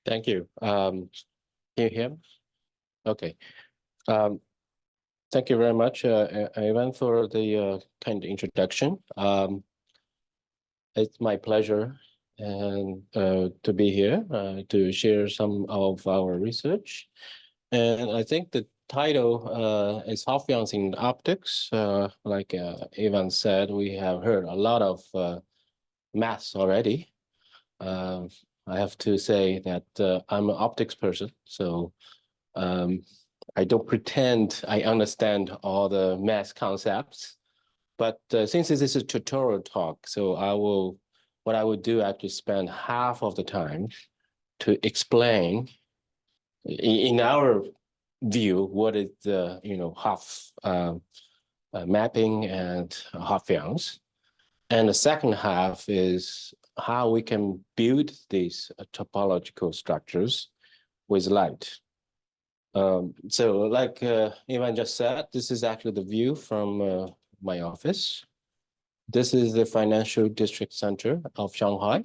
Thank you. Can you hear me? Okay. Thank you very much, Ivan, for the kind introduction. It's my pleasure and to be here to share some of our research. And I think the title is Hopfions in optics. Like Ivan said, we have heard a lot of maths already. I have to say that I'm an optics person, so I don't pretend I understand all the math concepts. But since this is a tutorial talk, so what I would do actually spend half of the time to explain, in our view, what is the Hopf mapping and Hopfions, and the second half is how we can build these topological structures with light. So like Ivan just said, this is actually the view from my office. This is the financial district center of Shanghai.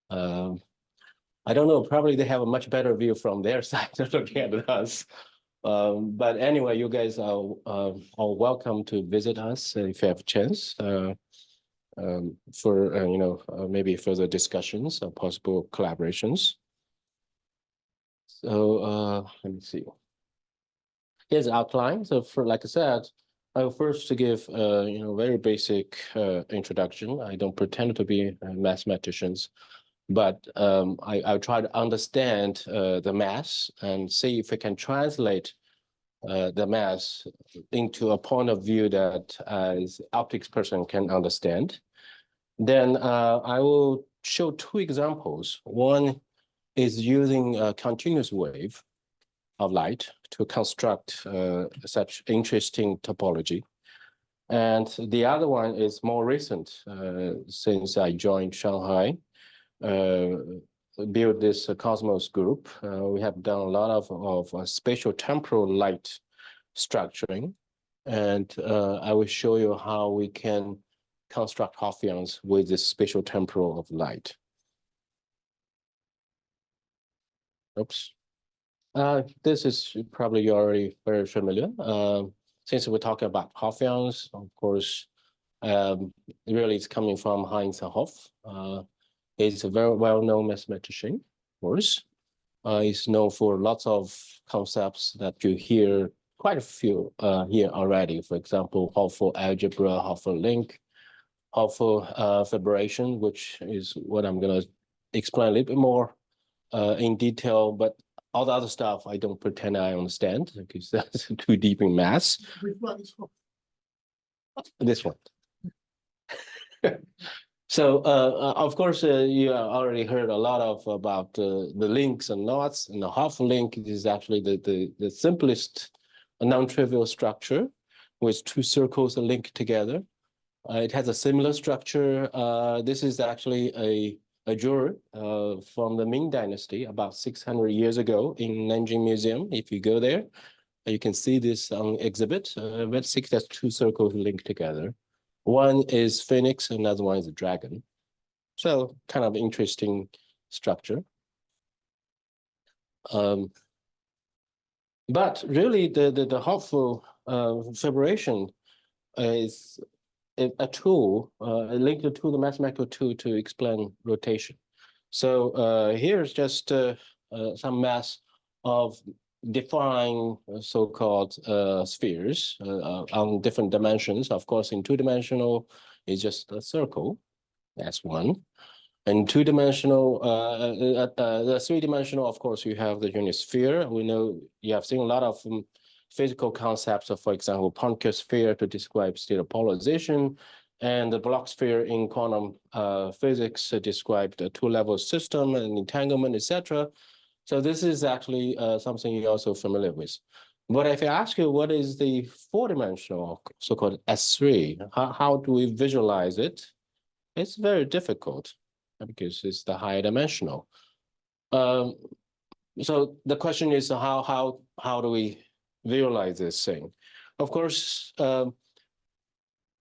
I don't know, probably they have a much better view from their side looking at us. But anyway, you guys are welcome to visit us if you have a chance. For maybe further discussions or possible collaborations. So let me see. Here's the outline. So for like I said, I will first to give very basic introduction. I don't pretend to be mathematicians, but I'll try to understand the math and see if we can translate the math into a point of view that as optics person can understand. Then I will show two examples. One is using a continuous wave of light to construct such interesting topology. And the other one is more recent, since I joined Shanghai, built this Cosmos group. We have done a lot of spatial temporal light structuring. And I will show you how we can construct Hopfions with this spatial temporal of light. Oops. This is probably you're already very familiar. Since we're talking about Hopfions, of course, really it's coming from Heinz and Hoff. He's a very well-known mathematician, of course. He's known for lots of concepts that you hear quite a few here already. For example, Hopf algebra, Hopf link, Hopf fibration, which is what I'm going to explain a little bit more in detail. But all the other stuff, I don't pretend I understand because that's too deep in math. Which one is Hopf? This one. So, of course, you already heard a lot about the links and knots. And the Hopf link is actually the simplest non-trivial structure with two circles linked together. It has a similar structure. This is actually a jewel from the Ming Dynasty about 600 years ago in Nanjing Museum. If you go there, you can see this on exhibit. That's two circles linked together. One is phoenix, another one is a dragon. So kind of interesting structure. But really the Hopf fibration is a tool, linked to the mathematical tool to explain rotation. So here's just some math of define so-called spheres on different dimensions. Of course, in two-dimensional, it's just a circle. That's one. And two-dimensional, the three-dimensional, of course, you have the unit sphere. We know you have seen a lot of physical concepts of, for example, Poincare sphere to describe state of polarization, and the Bloch sphere in quantum physics described a two-level system and entanglement, etc. So this is actually something you're also familiar with. But if I ask you, what is the four-dimensional, so-called S3? How do we visualize it? It's very difficult because it's the higher dimensional. So the question is, how do we visualize this thing? Of course,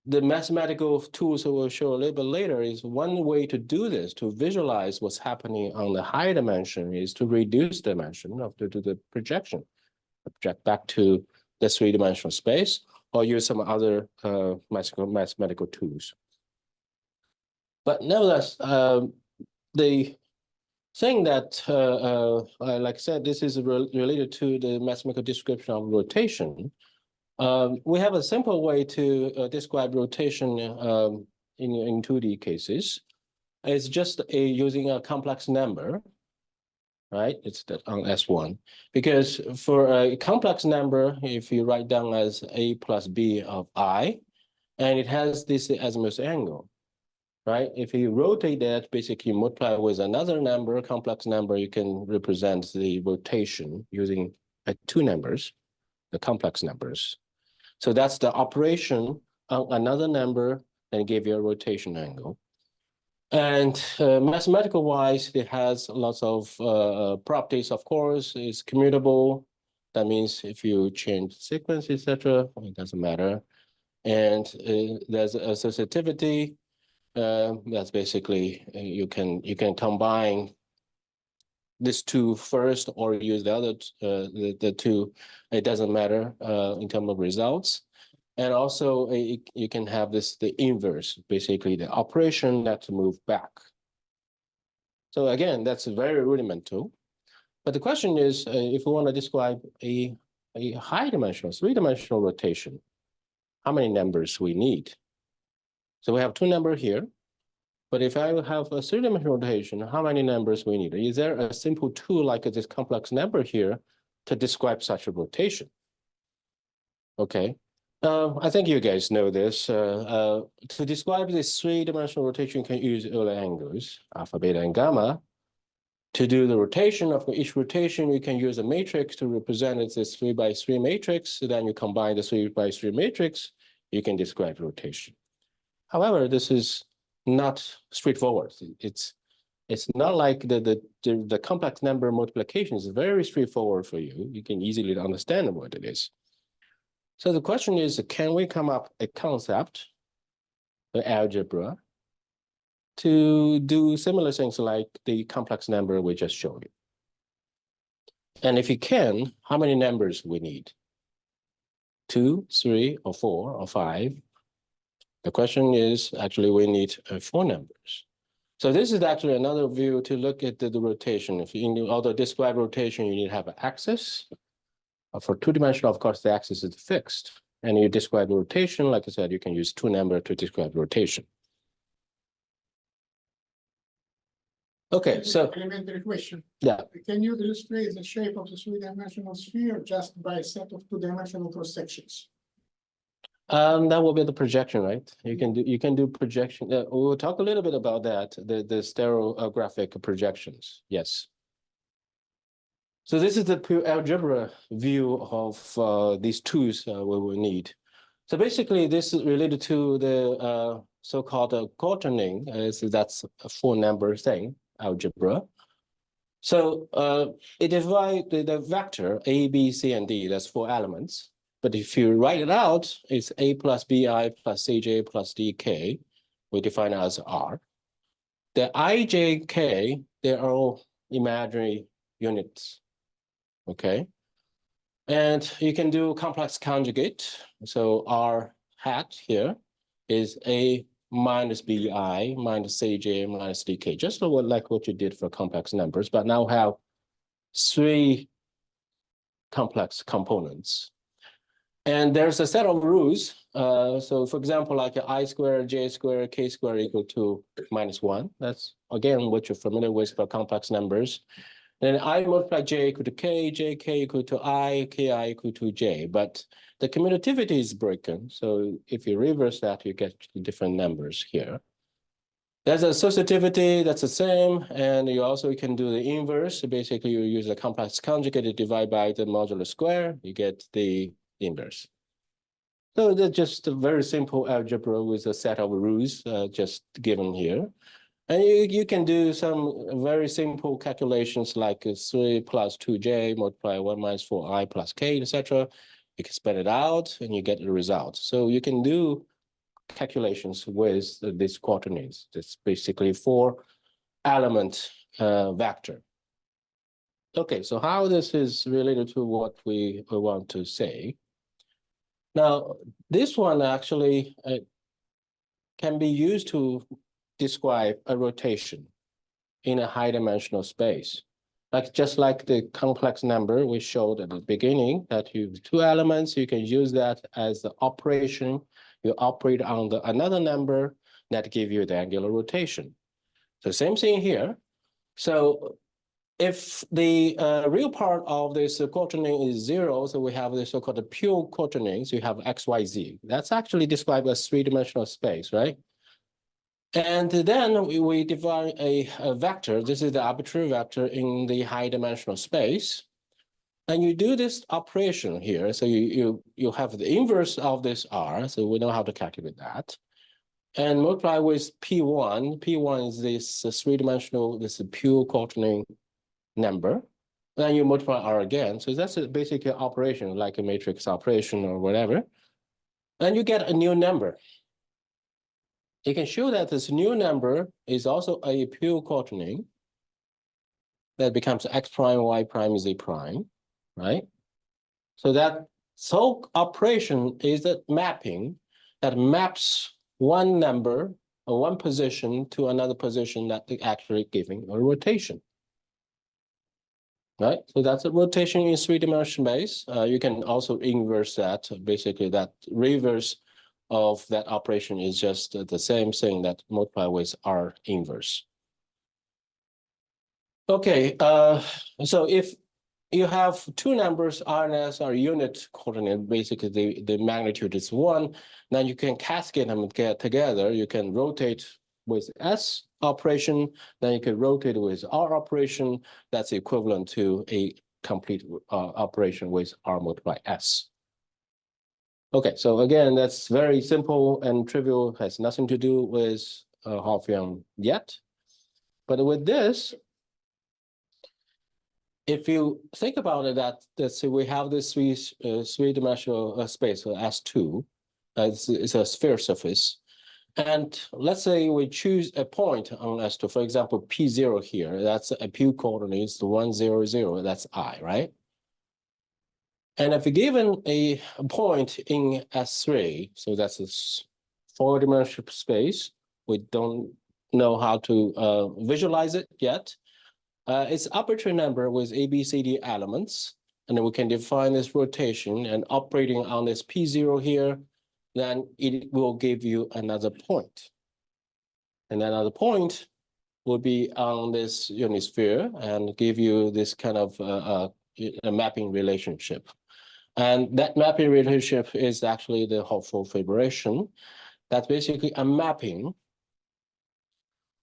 the mathematical tools that we'll show a little bit later is one way to do this, to visualize what's happening on the high dimension, is to reduce dimension of the projection, project back to the three-dimensional space, or use some other mathematical tools. But nevertheless, the thing that, like I said, this is related to the mathematical description of rotation. We have a simple way to describe rotation in 2D cases. It's just using a complex number, right? It's on S1. Because for a complex number, if you write down as A plus B of I, and it has this azimuth angle, right? If you rotate that, basically multiply with another number, complex number, you can represent the rotation using two numbers, the complex numbers. So that's the operation on another number and give you a rotation angle. And mathematical wise, it has lots of properties, of course. It's commutable. That means if you change sequence, etc., it doesn't matter. And there's associativity. That's basically you can combine these two first or use the other the two. It doesn't matter in terms of results. And also you can have the inverse, basically the operation that move back. So again, that's very rudimental. But the question is, if we want to describe a high dimensional, three-dimensional rotation, how many numbers we need? So we have two numbers here. But if I have a three-dimensional rotation, how many numbers we need? Is there a simple tool like this complex number here to describe such a rotation? Okay. I think you guys know this. To describe this three-dimensional rotation, you can use Euler angles, alpha, beta, and gamma. To do the rotation of each rotation, you can use a matrix to represent it as 3x3 matrix. So then you combine the 3x3 matrix, you can describe rotation. However, this is not straightforward. It's not like the complex number multiplication is very straightforward for you. You can easily understand what it is. So the question is, can we come up a concept, the algebra, to do similar things like the complex number we just showed you? And if you can, how many numbers we need? 2, 3, or 4, or 5? The question is, actually, we need 4 numbers. So this is actually another view to look at the rotation. If you order describe rotation, you need to have an axis. For two-dimensional, of course, the axis is fixed. And you describe rotation, like I said, you can use 2 numbers to describe rotation. Okay, so elementary question. Yeah. Can you illustrate the shape of the three-dimensional sphere just by a set of two-dimensional cross sections? That will be the projection, right? You can do projection. We'll talk a little bit about that, the stereographic projections. Yes. So this is the pure algebra view of these tools we will need. So basically, this is related to the so-called quaterning. So that's a 4-number thing, algebra. So it divides the vector A, B, C, and D. That's 4 elements. But if you write it out, it's A plus BI plus CJ plus DK. We define it as R. The I, J, K, they're all imaginary units. Okay. And you can do complex conjugate. So R hat here is A minus BI minus CJ minus DK, just like what you did for complex numbers, but now have 3 complex components. And there's a set of rules. So for example, like I squared, J squared, K squared equal to -1. That's, again, what you're familiar with for complex numbers. Then I multiply J equal to K, JK equal to I, KI equal to J. But the commutativity is broken. So if you reverse that, you get different numbers here. There's associativity, that's the same. And you also can do the inverse. So basically, you use a complex conjugate to divide by the modular square. You get the inverse. So that's just a very simple algebra with a set of rules just given here. And you can do some very simple calculations like 3 plus 2j multiply 1 minus 4i plus k, etc. You can spread it out and you get the result. So you can do calculations with these coordinates. It's basically 4-element vector. Okay, so how this is related to what we want to say. Now, this one actually can be used to describe a rotation in a high-dimensional space. Just like the complex number we showed at the beginning, that you have 2 elements, you can use that as the operation. You operate on another number that give you the angular rotation. So same thing here. So if the real part of this coordinate is 0, so we have the so-called pure coordinates, you have x, y, z. That's actually described as 3-dimensional space, right? And then we define a vector. This is the arbitrary vector in the high-dimensional space. And you do this operation here. So you have the inverse of this r. So we know how to calculate that. And multiply with P1. P1 is this 3-dimensional, this pure coordinate number. Then you multiply r again. So that's basically an operation, like a matrix operation or whatever. And you get a new number. You can show that this new number is also a pure coordinate that becomes x prime, y prime, z prime, right? So that whole operation is a mapping that maps one number or one position to another position that is actually giving a rotation, right? So that's a rotation in 3-dimensional space. You can also inverse that. Basically, that reverse of that operation is just the same thing that multiply with r inverse. Okay, so if you have 2 numbers, r and s are unit coordinate, basically the magnitude is 1, then you can cascade them together. You can rotate with s operation, then you can rotate with r operation. That's equivalent to a complete operation with r multiply s. Okay, so again, that's very simple and trivial, has nothing to do with Hopfion yet. But with this, if you think about it, that we have this three-dimensional space, so S2, it's a sphere surface. And let's say we choose a point on S2, for example, P0 here, that's a pure coordinate, it's the 1, 0, 0, that's I, right? And if given a point in S3, so that's a 4-dimensional space, we don't know how to visualize it yet. It's arbitrary number with A, B, C, D elements, and then we can define this rotation and operating on this P0 here, then it will give you another point. And another point will be on this unit sphere and give you this kind of a mapping relationship. And that mapping relationship is actually the Hopfion fibration. That's basically a mapping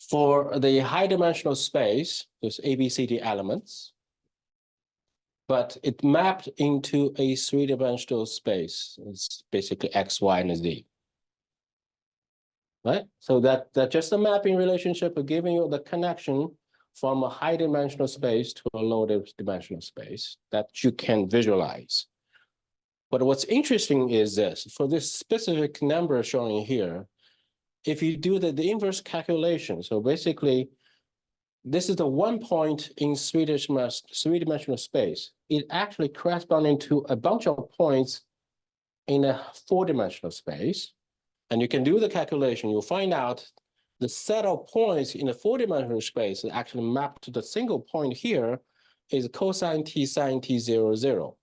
for the high-dimensional space, those ABCD elements, but it mapped into a 3-dimensional space. It's basically X, Y, and Z. Right? So that's just a mapping relationship of giving you the connection from a high-dimensional space to a low-dimensional space that you can visualize. But what's interesting is this, for this specific number showing here, if you do the inverse calculation, so basically, this is the 1 point in 3-dimensional space. It actually corresponding to a bunch of points in a 4-dimensional space. And you can do the calculation, you'll find out the set of points in a 4-dimensional space that actually mapped to the single point here is cosine t sine t 0, 0.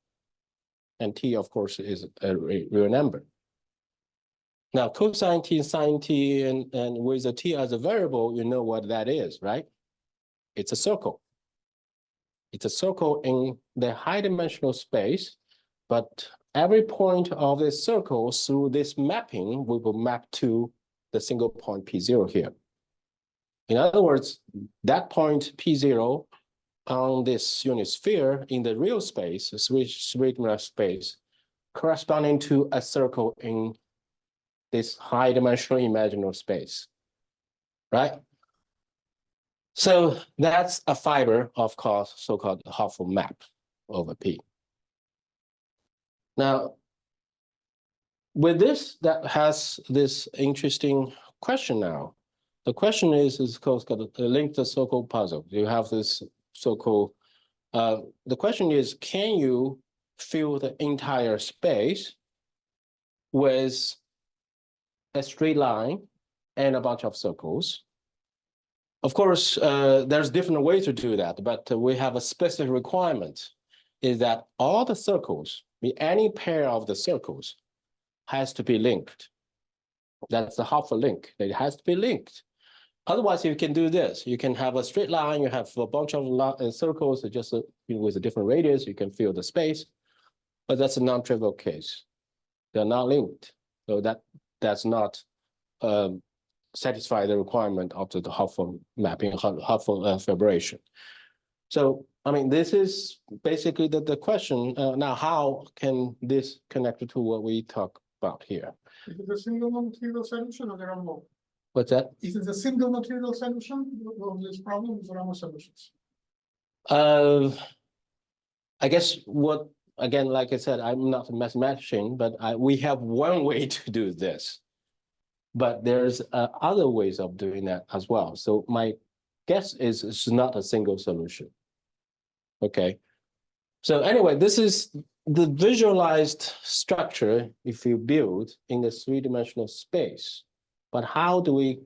And t, of course, is a real number. Now, cosine t, sine t, and with the t as a variable, you know what that is, right? It's a circle. It's a circle in the high-dimensional space, but every point of this circle through this mapping, we will map to the single point P0 here. In other words, that point P0 on this unit sphere in the real space, the three-dimensional space, corresponding to a circle in this high-dimensional imaginary space, right? So that's a fiber, of course, so-called Hopfion map over P. Now, with this, that has this interesting question now. The question is called a linked so-called puzzle. You have this so-called, the question is, can you fill the entire space with a straight line and a bunch of circles? Of course, there's different ways to do that, but we have a specific requirement, is that all the circles, any pair of the circles, has to be linked. That's the Hopf link. It has to be linked. Otherwise, you can do this. You can have a straight line. You have a bunch of circles, just with a different radius. You can fill the space, but that's a non-trivial case. They're not linked, so that does not satisfy the requirement of the Hopf mapping, Hopf fibration. So, I mean, this is basically the question. Now, how can this connect to what we talk about here? Is it a single material solution or there are more? What's that? Is it a single material solution of this problem? There are more solutions. I guess again, like I said, I'm not a mathematician, but we have one way to do this. But there's other ways of doing that as well. So my guess is it's not a single solution. Okay. So anyway, this is the visualized structure if you build in the three-dimensional space. But how do we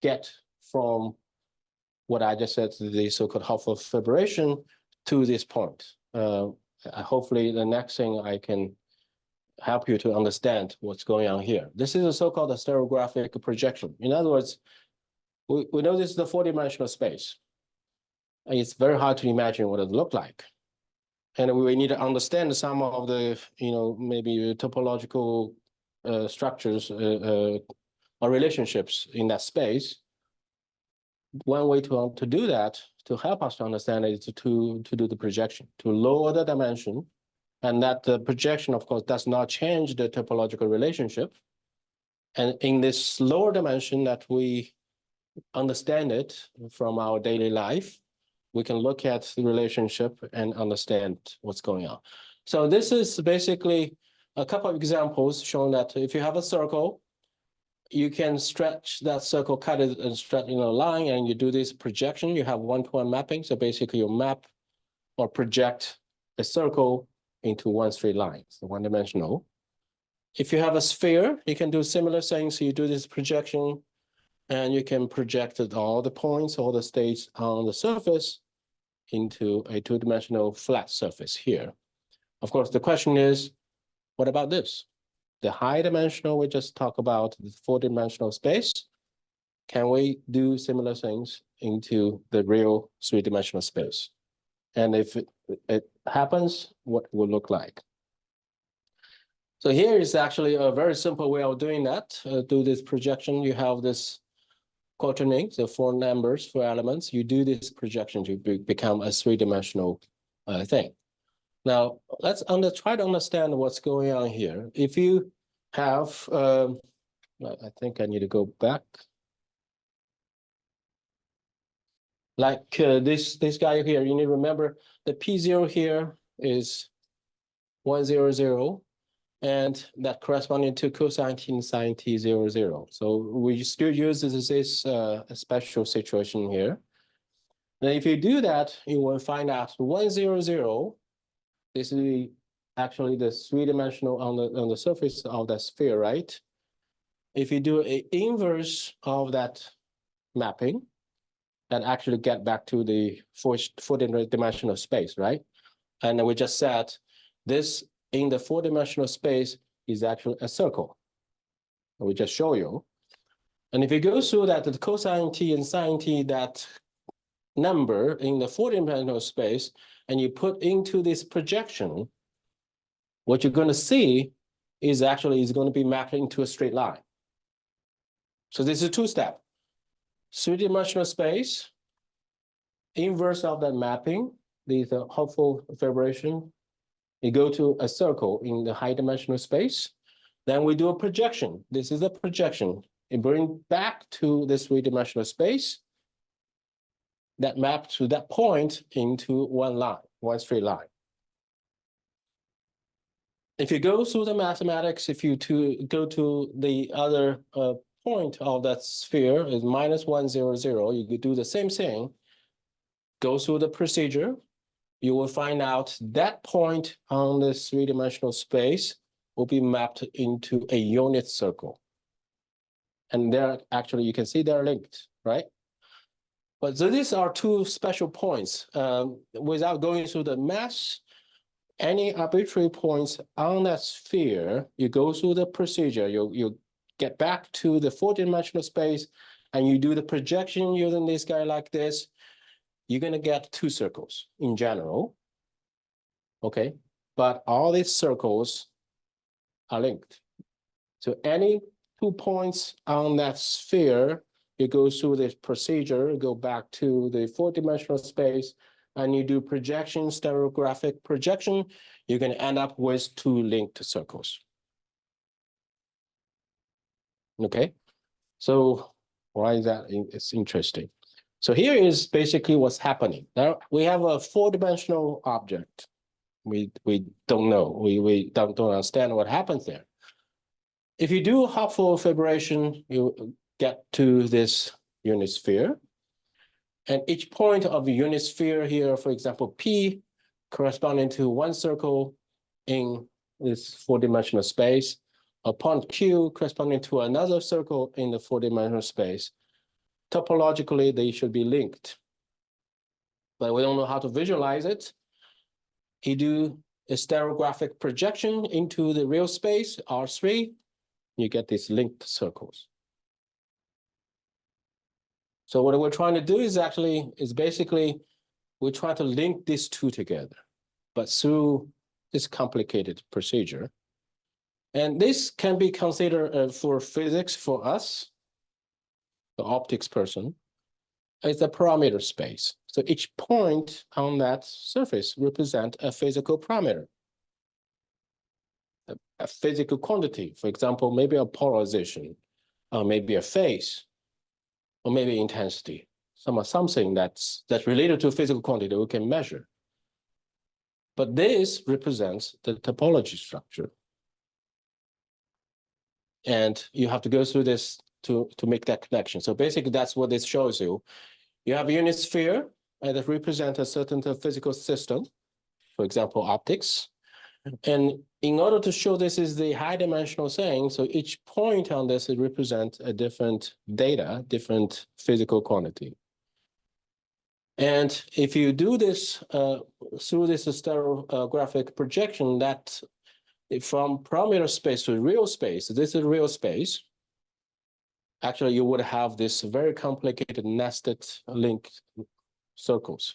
get from what I just said, the so-called Hopf fibration, to this point? Hopefully the next thing I can help you to understand what's going on here. This is a so-called stereographic projection. In other words, we know this is the four-dimensional space. And it's very hard to imagine what it looked like. And we need to understand some of the, maybe topological structures or relationships in that space. One way to do that, to help us to understand it, is to do the projection, to lower the dimension. And that the projection, of course, does not change the topological relationship. And in this lower dimension that we understand it from our daily life, we can look at the relationship and understand what's going on. So this is basically a couple of examples showing that if you have a circle, you can stretch that circle, cut it and stretch in a line, and you do this projection. You have one-to-one mapping. So basically you map or project a circle into one straight line, so one-dimensional. If you have a sphere, you can do similar things. So you do this projection, and you can project all the points, all the states on the surface into a two-dimensional flat surface here. Of course, the question is, what about this? The high dimensional, we just talked about the four-dimensional space. Can we do similar things into the real three-dimensional space? And if it happens, what it will look like? So here is actually a very simple way of doing that. Do this projection. You have this quaternion, the four numbers, four elements. You do this projection to become a three-dimensional thing. Now, let's try to understand what's going on here. If you have, I think I need to go back. Like this guy here, you need to remember the P0 here is 100, and that corresponding to cosine t and sine t 00. So we still use this special situation here. And if you do that, you will find out 100. This is actually the three-dimensional on the surface of the sphere, right? If you do an inverse of that mapping, that actually get back to the four-dimensional space, right? And we just said this in the four-dimensional space is actually a circle. We just show you. And if you go through that, the cosine t and sine t, that number in the four-dimensional space, and you put into this projection, what you're going to see is actually is going to be mapped into a straight line. So this is a two-step. Three-dimensional space, inverse of that mapping, these are Hopf fibration. You go to a circle in the high-dimensional space. Then we do a projection. This is a projection. It brings back to this three-dimensional space that map to that point into one line, one straight line. if you go through the mathematics, if you go to the other point of that sphere is -1,0,0, you could do the same thing, go through the procedure, you will find out that point on the three-dimensional space will be mapped into a unit circle. And they're actually, you can see they're linked, right? But so these are two special points. Without going through the math, any arbitrary points on that sphere, you go through the procedure, you get back to the four-dimensional space, and you do the projection using this guy like this, you're going to get two circles in general. Okay, but all these circles are linked. So any 2 points on that sphere, you go through this procedure, go back to the four-dimensional space, and you do projection, stereographic projection, you're going to end up with two linked circles. Okay, so why is that? It's interesting. So here is basically what's happening. Now we have a four-dimensional object. We don't know. We don't understand what happens there. If you do Hopfield fibration, you get to this unit sphere. And each point of the unit sphere here, for example, P, corresponding to one circle in this four-dimensional space, a point Q corresponding to another circle in the four-dimensional space. Topologically, they should be linked. But we don't know how to visualize it. You do a stereographic projection into the real space, R3, you get these linked circles. So what we're trying to do is basically, we're trying to link these two together, but through this complicated procedure. And this can be considered for physics for us, the optics person, as a parameter space. So each point on that surface represents a physical parameter, a physical quantity. For example, maybe a polarization, or maybe a phase, or maybe intensity, something that's related to a physical quantity that we can measure. But this represents the topology structure. And you have to go through this to make that connection. So basically, that's what this shows you. You have a unit sphere that represents a certain physical system, for example, optics. And in order to show this is the high-dimensional thing, so each point on this represents a different data, different physical quantity. And if you do this through this stereographic projection, that from parameter space to real space, this is real space. Actually, you would have this very complicated nested linked circles.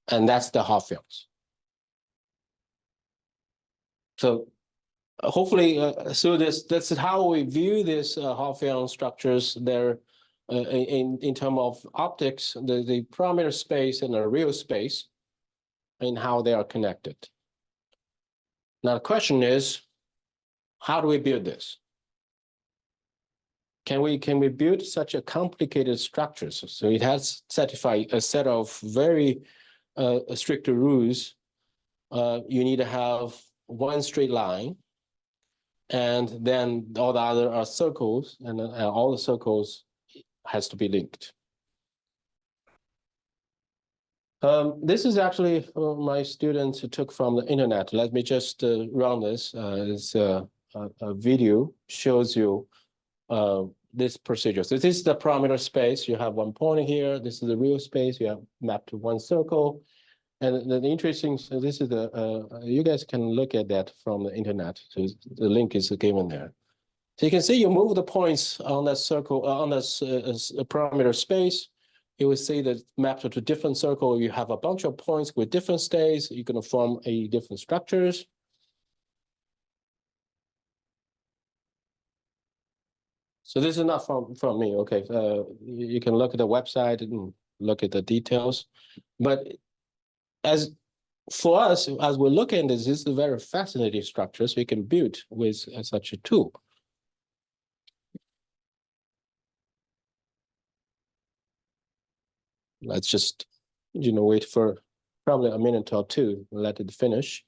And that's the Hopfions. So hopefully through this is how we view these Hopfion structures. They're in terms of optics, the parameter space and the real space, and how they are connected. Now the question is, how do we build this? Can we build such a complicated structures? So it has satisfied a set of very strict rules. You need to have one straight line, and then all the other are circles, and all the circles has to be linked. This is actually my students took from the internet. Let me just run this. It's a video shows you this procedure. So this is the parameter space. You have one point here. This is the real space. You have mapped to one circle. And the interesting, so this is you guys can look at that from the internet. So the link is given there. So you can see you move the points on that circle, on this parameter space. You will see that mapped to different circle, you have a bunch of points with different states. You're going to form different structures. So this is not from me, okay? You can look at the website and look at the details. But as for us, as we're looking at this is a very fascinating structure, so you can build with such a tool. Let's just, wait for probably a minute or two, let it finish.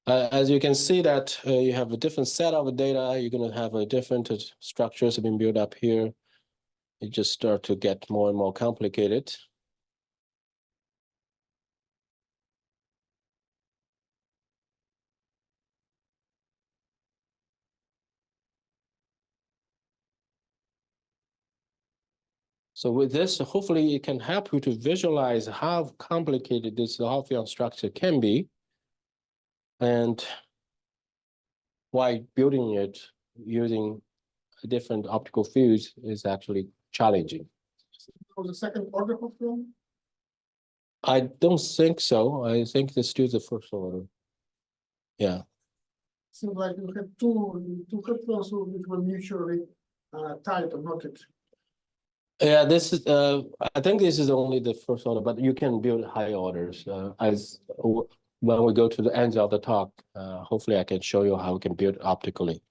As you can see that you have a different set of data, you're going to have a different structures being built up here. It just start to get more and more complicated. So with this, hopefully it can help you to visualize how complicated this Hopfion structure can be and why building it using different optical fields is actually challenging. For the second order of film? I don't think so. I think it's still the first order. Yeah. Seems like you had two Hopfions which were mutually tied or knotted. Yeah, this is I think this is only the first order, but you can build high orders when we go to the end of the talk. Hopefully I can show you how we can build optically.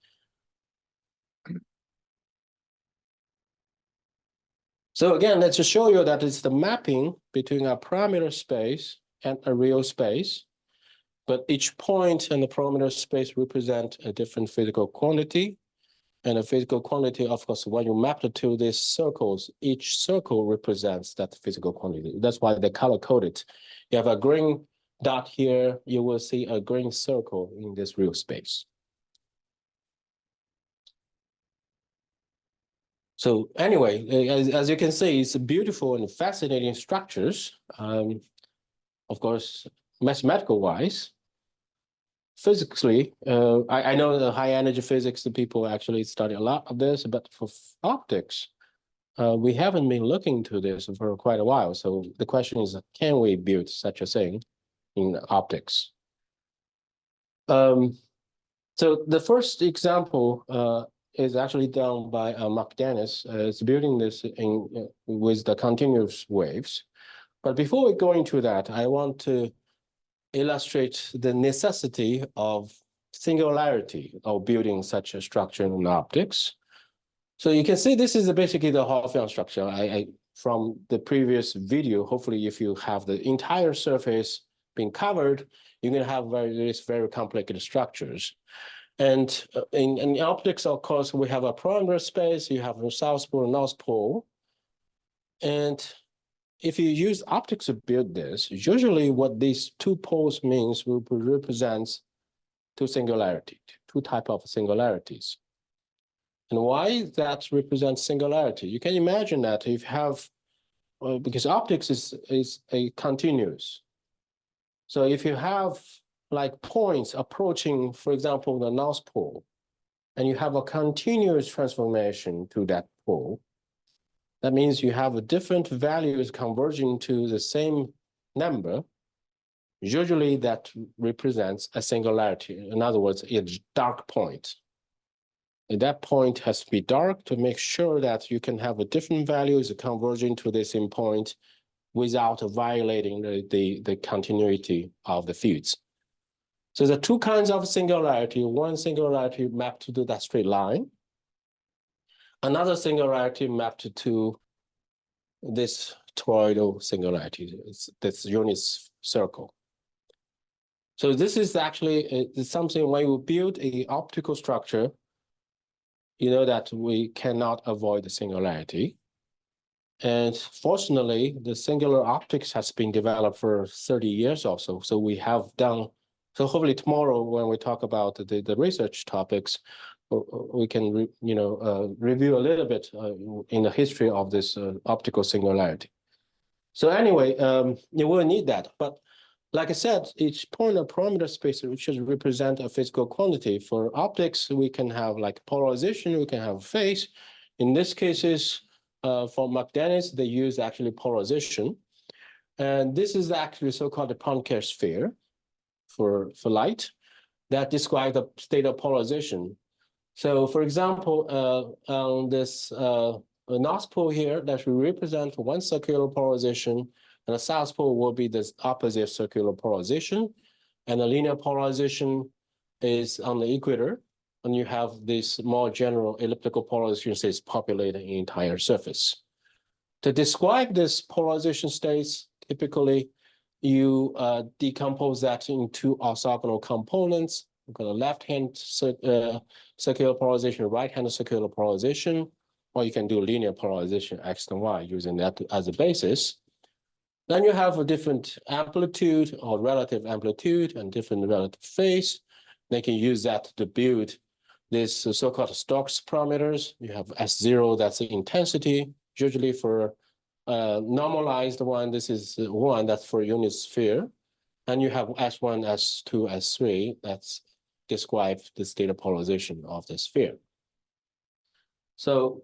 So again, let's just show you that it's the mapping between a parameter space and a real space, but each point in the parameter space represent a different physical quantity. And a physical quantity, of course, when you map it to these circles, each circle represents that physical quantity. That's why they color code it. You have a green dot here, you will see a green circle in this real space. So anyway, as you can see, it's beautiful and fascinating structures. Of course, mathematical wise. Physically, I know the high energy physics, the people actually study a lot of this, but for optics, we haven't been looking to this for quite a while. So the question is, can we build such a thing in optics? So the first example is actually done by Mark Dennis. It's building this with the continuous waves. But before we go into that, I want to illustrate the necessity of singularity of building such a structure in optics. So you can see this is basically the Hopfion structure. From the previous video, hopefully if you have the entire surface being covered, you're going to have very complicated structures. And in optics, of course, we have a parameter space, you have the south pole and north pole. And if you use optics to build this, usually what these two poles means will represent two singularities, two types of singularities. And why that represents singularity? You can imagine that if you have, because optics is a continuous. So if you have like points approaching, for example, the north pole, and you have a continuous transformation to that pole, that means you have different values converging to the same number. Usually that represents a singularity. In other words, it's a dark point. And that point has to be dark to make sure that you can have a different values converging to the same point without violating the continuity of the fields. So there are two kinds of singularity. One singularity mapped to that straight line. Another singularity mapped to this toroidal singularity, this unit circle. So this is actually something when you build an optical structure, you know that we cannot avoid the singularity. And fortunately, the singular optics has been developed for 30 years or so. So we have done, so hopefully tomorrow when we talk about the research topics, we can review a little bit in the history of this optical singularity. So anyway, you will need that. But like I said, each point of parameter space which should represent a physical quantity. For optics, we can have like polarization, we can have phase. In this cases, for McDennis, they use actually polarization. And this is actually so-called the Poincare sphere for light that describes the state of polarization. So for example, on this north pole here, that will represent one circular polarization, and the south pole will be this opposite circular polarization, and the linear polarization is on the equator, and you have this more general elliptical polarization states populating the entire surface. To describe this polarization states, typically you decompose that into orthogonal components. We've got a left-hand circular polarization, right-hand circular polarization, or you can do linear polarization X and Y using that as a basis. Then you have a different amplitude or relative amplitude and different relative phase. They can use that to build this so-called Stokes parameters. You have S0, that's the intensity. Usually for normalized one, this is one that's for unit sphere. And you have S1, S2, S3, that's describe the state of polarization of the sphere. So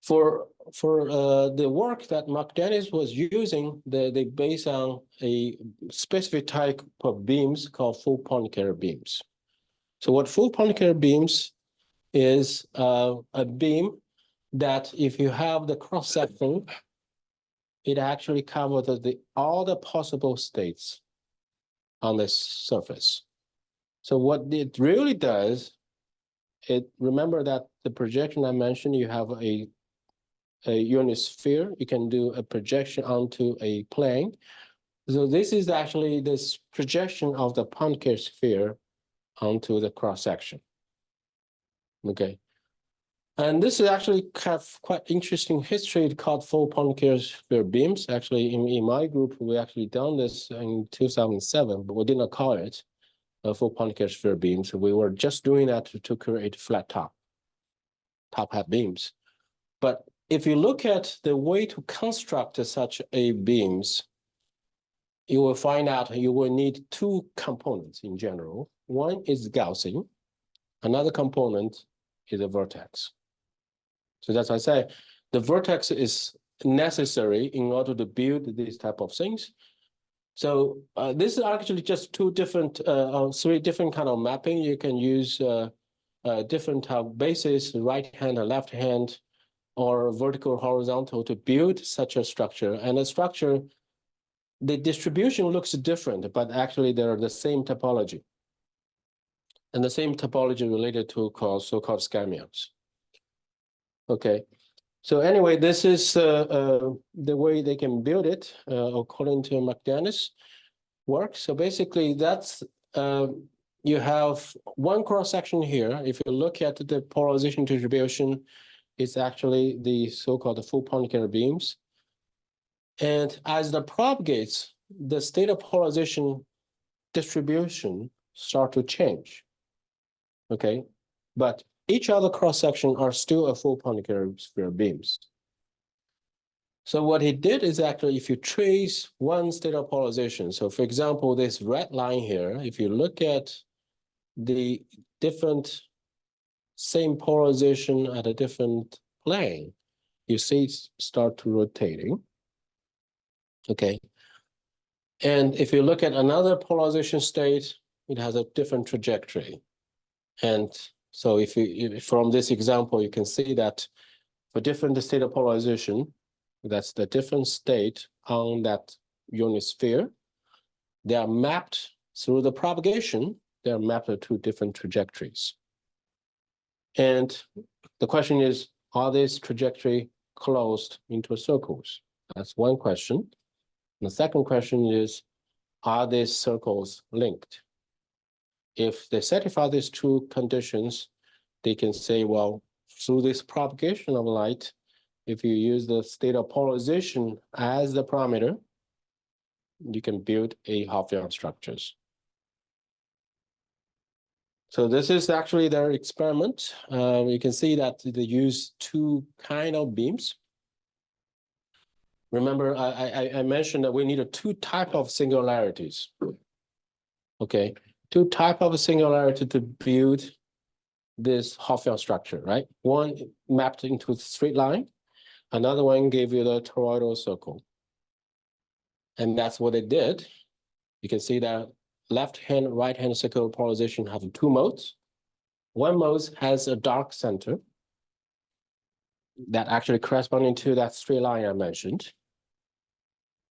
for the work that Mark Dennis was using, they based on a specific type of beams called full Poincare beams. So what full Poincare beams is a beam that if you have the cross section, it actually covers all the possible states on this surface. So what it really does, remember that the projection I mentioned, you have a unit sphere, you can do a projection onto a plane. So this is actually this projection of the Poincare sphere onto the cross section. Okay. And this is actually have quite interesting history called full Poincare sphere beams. Actually, in my group, we actually done this in 2007, but we did not call it a full Poincare sphere beams. We were just doing that to create flat top hat beams. But if you look at the way to construct such a beams, you will find out you will need two components in general. One is Gaussian, another component is a vertex. So that's why I say the vertex is necessary in order to build these type of things. So this is actually just three different kind of mapping. You can use different bases, right hand and left hand, or vertical, horizontal to build such a structure. And the structure, the distribution looks different, but actually they're the same topology. And the same topology related to so-called skamions. Okay. So anyway, this is the way they can build it according to McDaniels' work. So basically, that's you have one cross section here. If you look at the polarization distribution, it's actually the so-called full Poincare beams. And as the propagates, the state of polarization distribution start to change. Okay, but each other cross section are still a full Poincare sphere beams. So what he did is actually, if you trace one state of polarization, so for example, this red line here, if you look at the different same polarization at a different plane, you see it start to rotating. Okay. And if you look at another polarization state, it has a different trajectory. And so if from this example, you can see that for different state of polarization, that's the different state on that unit sphere, they are mapped through the propagation, they are mapped to different trajectories. And the question is, are these trajectory closed into circles? That's one question. And the second question is, are these circles linked? If they satisfy these two conditions, they can say, well, through this propagation of light, if you use the state of polarization as the parameter, you can build a Hopfion structures. So this is actually their experiment. You can see that they use two kind of beams. Remember, I mentioned that we need two type of singularities. Okay, two type of singularity to build this Hopfion structure, right? One mapped into a straight line, another one gave you the toroidal circle. And that's what they did. You can see that left-hand, right-hand circular polarization have two modes. One mode has a dark center that actually corresponding to that straight line I mentioned.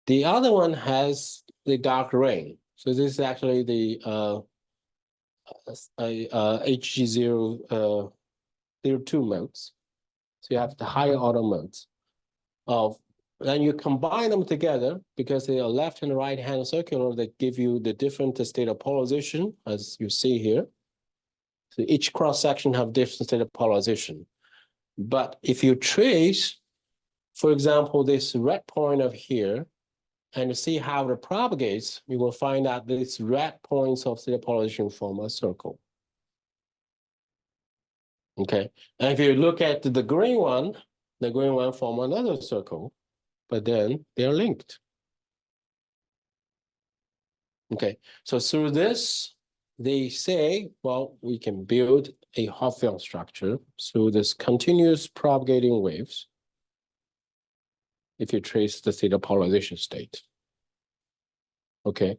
The other one has the dark ring. So this is actually the HG02 modes. So you have the higher order modes of Then you combine them together because they are left and right hand circular that give you the different state of polarization, as you see here. So each cross section have different state of polarization. But if you trace, for example, this red point of here, and see how it propagates, you will find that these red points of state of polarization form a circle. Okay, and if you look at the green one form another circle, but then they're linked. Okay, so through this, they say, well, we can build a Hopfion structure through this continuous propagating waves if you trace the theta polarization state. Okay,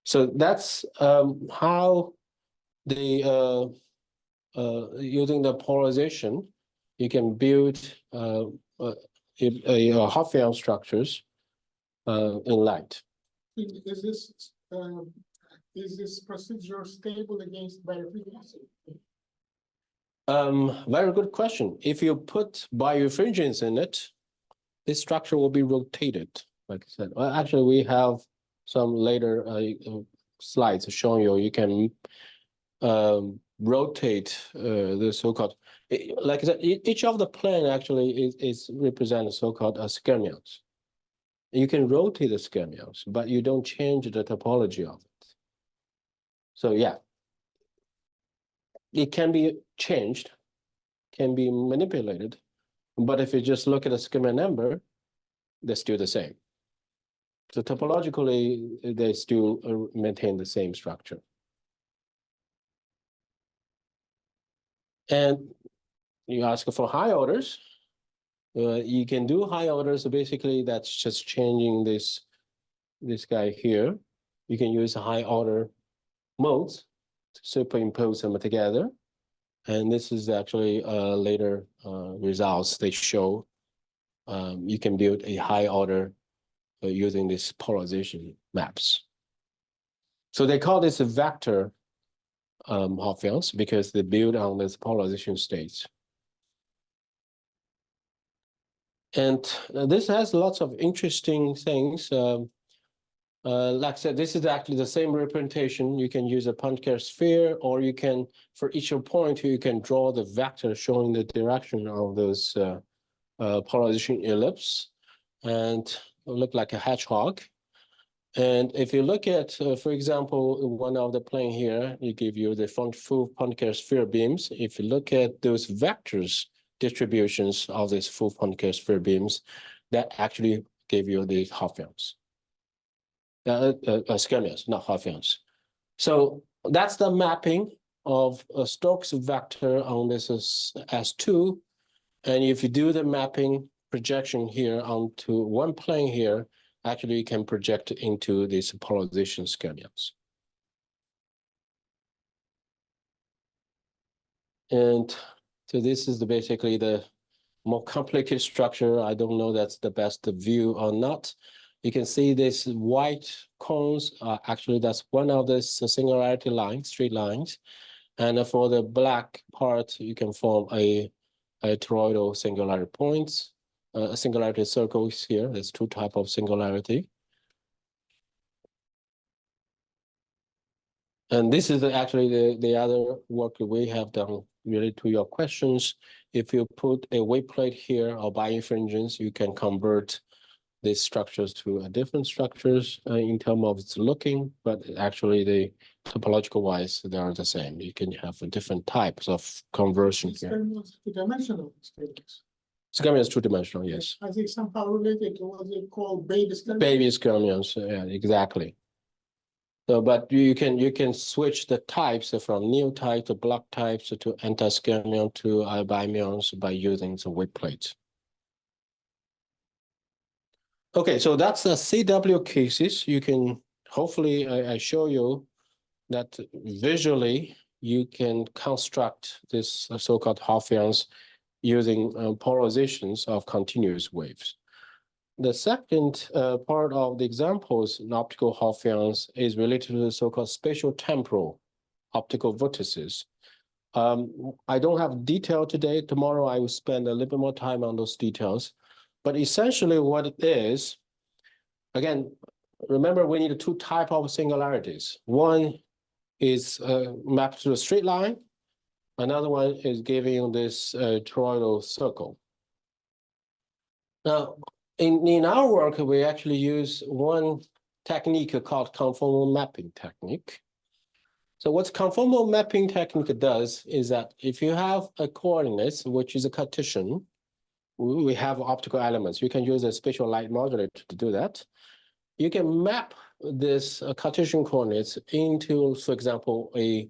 so that's how the using the polarization, you can build Hopfion structures in light. Is this procedure stable against birefringence? Very good question. If you put birefringence in it, this structure will be rotated. Like I said, well, actually, we have some later slides showing you can rotate the so-called, like I said, each of the plane actually is represent so-called skirmions. You can rotate the skirmions, but you don't change the topology of it. So yeah, it can be changed, can be manipulated, but if you just look at the skirmion number, they're still the same. So topologically, they still maintain the same structure. And you ask for high orders, you can do high orders. So basically, that's just changing this guy here. You can use high order modes to superimpose them together. And this is actually later results. They show you can build a high order using these polarization maps. So they call this a vector Hopfions because they build on this polarization states. And this has lots of interesting things. Like I said, this is actually the same representation. You can use a Poincare sphere, or you can, for each point, you can draw the vector showing the direction of those polarization ellipse, and look like a hedgehog. And if you look at, for example, one of the plane here, you give you the full Poincare sphere beams. If you look at those vectors distributions of these full Poincare sphere beams, that actually give you the Hopfions. Skirmions, not Hopfions. So that's the mapping of a Stokes vector on this S2. And if you do the mapping projection here onto one plane here, actually you can project into these polarization skirmions. And so this is basically the more complicated structure. I don't know that's the best view or not. You can see this white cones, actually that's one of the singularity lines, straight lines. And for the black part, you can form a toroidal singularity points, singularity circles here. There's two types of singularity. And this is actually the other work that we have done related to your questions. If you put a weight plate here or birefringence, you can convert these structures to different structures in terms of its looking, but actually the topological wise, they are the same. You can have different types of conversion here. Two-dimensional skirmions. Skirmion is two-dimensional, yes. I think somehow related to what they call baby skirmions. Baby skirmions, yeah, exactly. So, but you can switch the types from new type to block types to anti-skirmion to bimuons by using the weight plates. Okay, so that's the CW cases. You can hopefully I show you that visually you can construct this so-called Hopfions using polarizations of continuous waves. The second part of the examples in optical Hopfions is related to the so-called spatial temporal optical vortices. I don't have detail today. Tomorrow I will spend a little bit more time on those details. But essentially what it is, again, remember we need two types of singularities. One is mapped to a straight line. Another one is giving you this toroidal circle. Now, in our work, we actually use one technique called conformal mapping technique. So what conformal mapping technique does is that if you have a coordinates, which is a Cartesian, we have optical elements. You can use a spatial light modulator to do that. You can map this Cartesian coordinates into, for example, a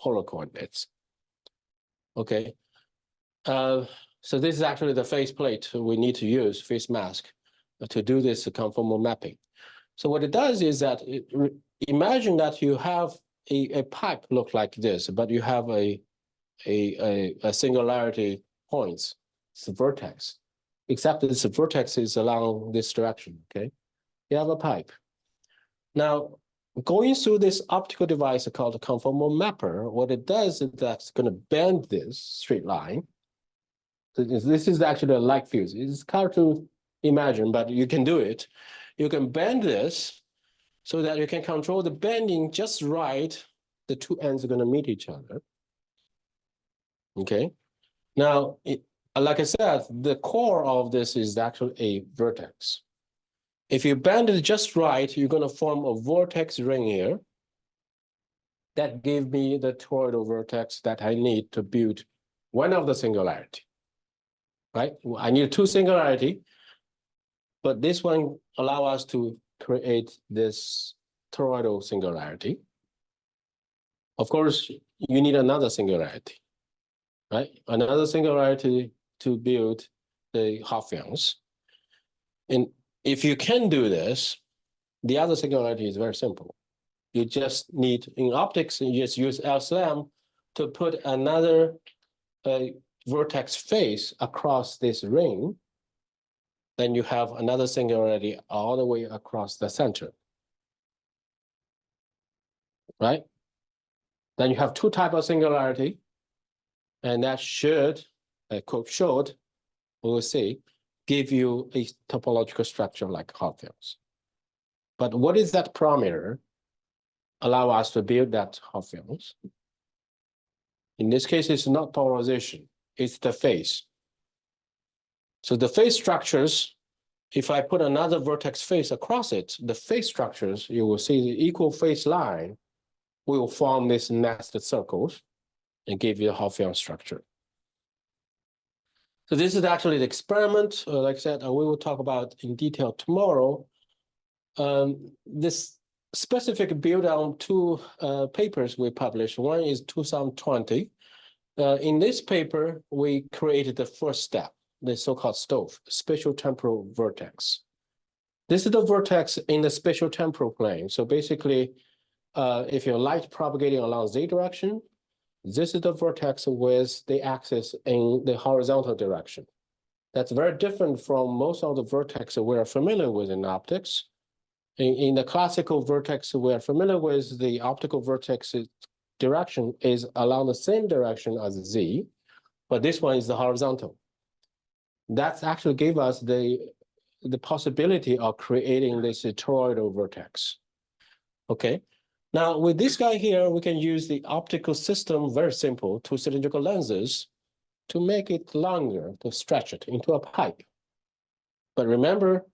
polar coordinates. Okay. So this is actually the face plate we need to use, face mask, to do this conformal mapping. So what it does is that imagine that you have a pipe look like this, but you have a singularity points, it's a vertex, except this vertex is along this direction, okay? You have a pipe. Now, going through this optical device called a conformal mapper, what it does is that's going to bend this straight line. So this is actually a light fuse. It's hard to imagine, but you can do it. You can bend this so that you can control the bending just right. The two ends are going to meet each other. Okay. Now, like I said, the core of this is actually a vertex. If you bend it just right, you're going to form a vortex ring here. That gives me the toroidal vertex that I need to build one of the singularity. Right? I need two singularity, but this one allow us to create this toroidal singularity. Of course, you need another singularity, right? Another singularity to build the Hopfions. And if you can do this, the other singularity is very simple. You just need, in optics, you just use LSLAM to put another vertex face across this ring. Then you have another singularity all the way across the center. Right? Then you have two types of singularity, and that should, quote should, we will see, give you a topological structure like Hopfions. But what is that parameter allow us to build that Hopfions? In this case, it's not polarization, it's the phase. So the phase structures, if I put another vertex face across it, the phase structures, you will see the equal phase line will form these nested circles and give you a Hopfion structure. So this is actually the experiment. Like I said, we will talk about in detail tomorrow. This specific build on two papers we published. One is 2020. In this paper, we created the first step, the so-called STOVE, spatial temporal vertex. This is the vertex in the spatial temporal plane. So basically, if your light propagating along z direction, this is the vertex with the axis in the horizontal direction. That's very different from most of the vertexes we are familiar with in optics. In the classical vertex we are familiar with, the optical vertex direction is along the same direction as z, but this one is the horizontal. That actually gave us the possibility of creating this toroidal vertex. Okay. Now, with this guy here, we can use the optical system, very simple, two cylindrical lenses, to make it longer, to stretch it into a pipe. But remember,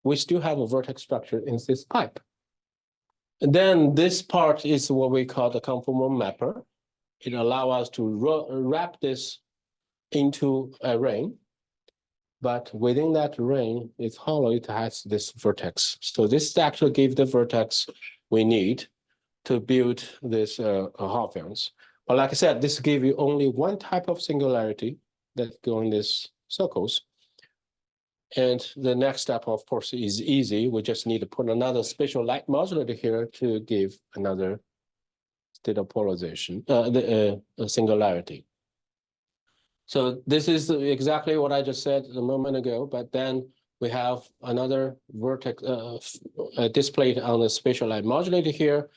we still have a vertex structure in this pipe. And then this part is what we call the conformal mapper. It allows us to wrap this into a ring. But within that ring, it's hollow, it has this vertex. So this actually gives the vertex we need to build this Hopfions. But like I said, this gives you only one type of singularity that go in these circles. And the next step, of course, is easy. We just need to put another spatial light modulator here to give another state of polarization, singularity. So this is exactly what I just said a moment ago, but then we have another vertex displayed on the spatial light modulator here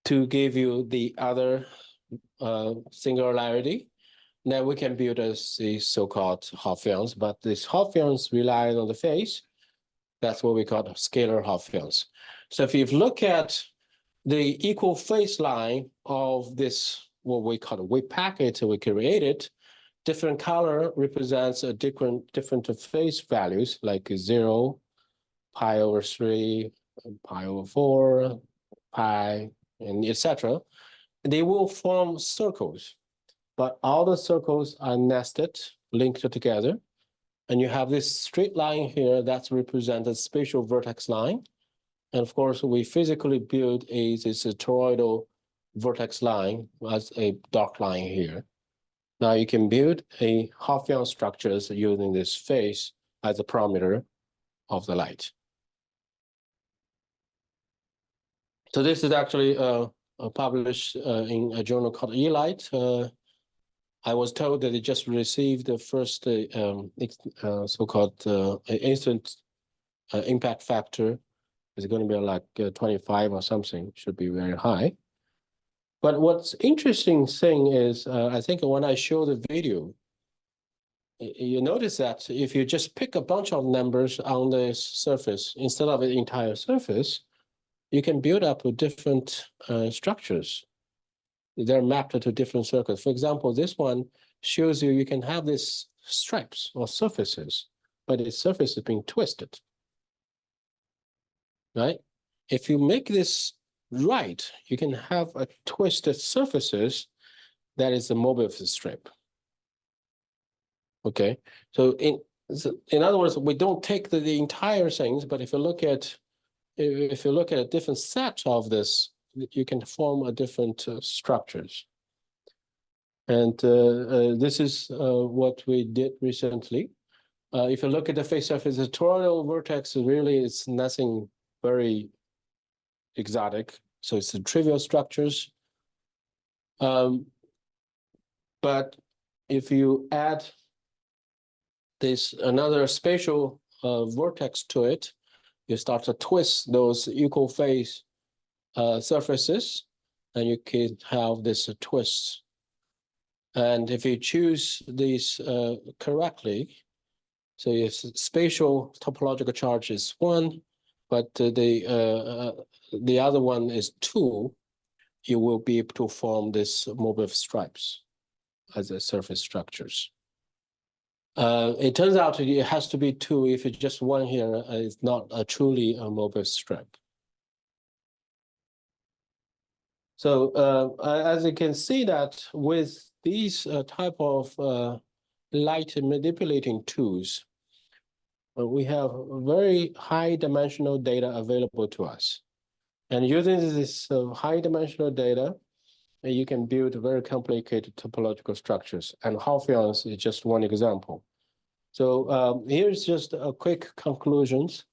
to give you the other singularity. then we can build these so-called Hopfions, but these Hopfions rely on the phase. That's what we call scalar Hopfions. So if you look at the equal phase line of this, what we call a WPI packet we created, different color represents a different phase values like 0, pi/3, pi/4, pi, and etc. They will form circles, but all the circles are nested, linked together. And you have this straight line here that's represented spatial vertex line. And of course, we physically build this toroidal vertex line as a dark line here. Now you can build a Hopfion structures using this phase as a parameter of the light. So this is actually published in a journal called eLight. I was told that they just received the first so-called instant impact factor. It's going to be like 25 or something, should be very high. But what's interesting thing is, I think when I show the video, you notice that if you just pick a bunch of numbers on the surface instead of the entire surface, you can build up with different structures. They're mapped to different circles. For example, this one shows you can have these stripes or surfaces, but the surface is being twisted, right? If you make this right, you can have a twisted surfaces that is a Mobius strip. Okay, so in other words, we don't take the entire things, but if you look at a different set of this, you can form a different structures. And this is what we did recently. If you look at the face surface, the toroidal vertex really is nothing very exotic. So it's the trivial structures. But if you add another spatial vertex to it, you start to twist those equal phase surfaces, and you can have this twist. And if you choose these correctly, so your spatial topological charge is 1, but the other one is 2, you will be able to form this Mobius stripes as a surface structures. It turns out it has to be 2. If it's just 1 here, it's not truly a Mobius strip. So as you can see that with these type of light manipulating tools, we have very high dimensional data available to us. And using this high dimensional data, you can build very complicated topological structures. And Hopfions is just one example. So here's just a quick conclusions.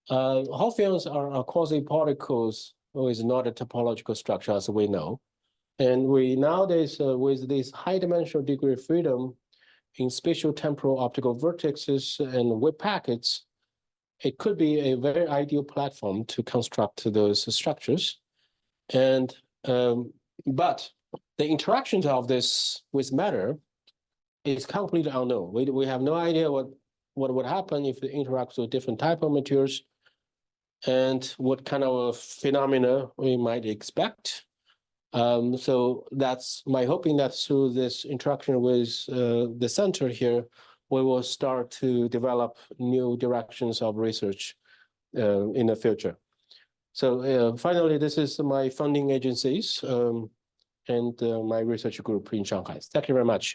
Hopfions are quasi-particles with not a topological structure, as we know. And we nowadays, with this high dimensional degree of freedom in spatial temporal optical vertices and WPI packets, it could be a very ideal platform to construct those structures. And but the interactions of this with matter is completely unknown. We have no idea what would happen if it interacts with different type of materials and what kind of phenomena we might expect. So that's my hoping that through this interaction with the center here, we will start to develop new directions of research in the future. So finally, this is my funding agencies and my research group in Shanghai. Thank you very much.